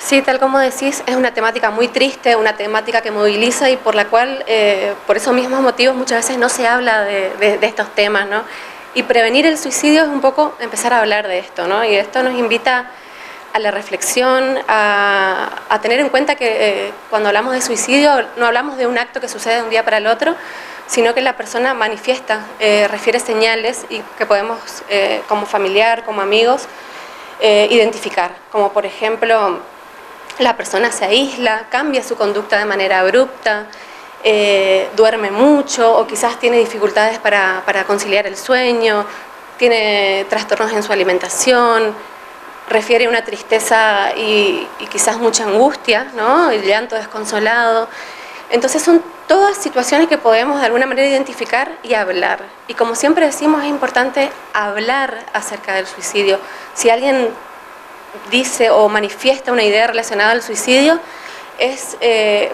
Sí, tal como decís, es una temática muy triste, una temática que moviliza y por la cual, por esos mismos motivos, muchas veces no se habla de estos temas, ¿no? Y prevenir el suicidio es un poco empezar a hablar de esto, ¿no? Y esto nos invita a la reflexión, a tener en cuenta que cuando hablamos de suicidio no hablamos de un acto que sucede de un día para el otro, sino que la persona manifiesta, refiere señales y que podemos, como familiar, como amigos, identificar, como por ejemplo, la persona se aísla, cambia su conducta de manera abrupta, duerme mucho o quizás tiene dificultades para conciliar el sueño, tiene trastornos en su alimentación, refiere una tristeza y quizás mucha angustia, ¿no? El llanto desconsolado. Entonces son todas situaciones que podemos de alguna manera identificar y hablar. Y como siempre decimos, es importante hablar acerca del suicidio. Si alguien dice o manifiesta una idea relacionada al suicidio, es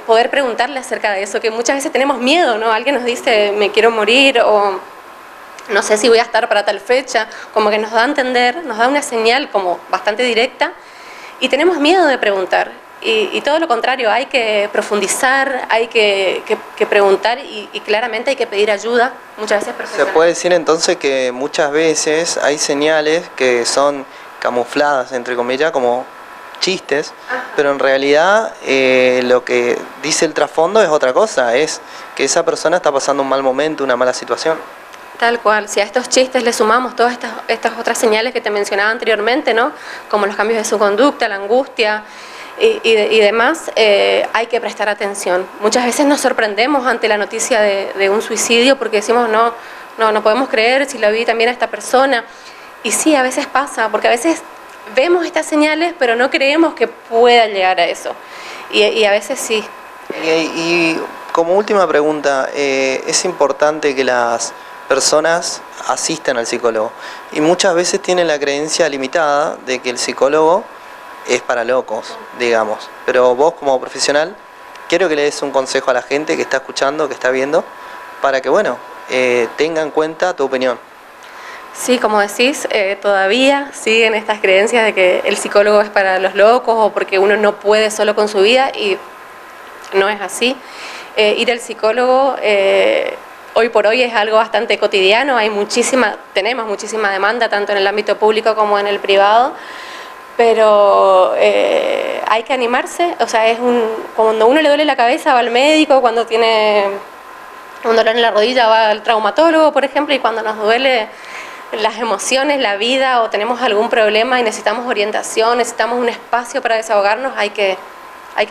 poder preguntarle acerca de eso, que muchas veces tenemos miedo, ¿no? Alguien nos dice, me quiero morir, o no sé si voy a estar para tal fecha, como que nos da a entender, nos da una señal como bastante directa, y tenemos miedo de preguntar. Y todo lo contrario, hay que profundizar, hay que preguntar y claramente hay que pedir ayuda, muchas veces profesional. Se puede decir entonces que muchas veces hay señales que son camufladas, entre comillas, como chistes, ajá, pero en realidad lo que dice el trasfondo es otra cosa, es que esa persona está pasando un mal momento, una mala situación. Tal cual, si a estos chistes le sumamos todas estas otras señales que te mencionaba anteriormente, ¿no? Como los cambios de su conducta, la angustia y demás, hay que prestar atención. Muchas veces nos sorprendemos ante la noticia de un suicidio porque decimos, no podemos creer si lo vi también a esta persona. Y sí, a veces pasa, porque a veces vemos estas señales, pero no creemos que pueda llegar a eso. Y a veces sí. Y como última pregunta, es importante que las personas asistan al psicólogo. Y muchas veces tienen la creencia limitada de que el psicólogo es para locos, digamos. Pero vos como profesional, quiero que le des un consejo a la gente que está escuchando, que está viendo, para que, bueno, tenga en cuenta tu opinión. Sí, como decís, todavía siguen estas creencias de que el psicólogo es para los locos o porque uno no puede solo con su vida, y no es así. Ir al psicólogo hoy por hoy es algo bastante cotidiano, tenemos muchísima demanda tanto en el ámbito público como en el privado, pero hay que animarse, o sea, cuando uno le duele la cabeza va al médico, cuando tiene un dolor en la rodilla va al traumatólogo, por ejemplo, y cuando nos duele las emociones, la vida o tenemos algún problema y necesitamos orientación, necesitamos un espacio para desahogarnos, hay que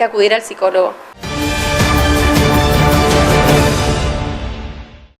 acudir al psicólogo.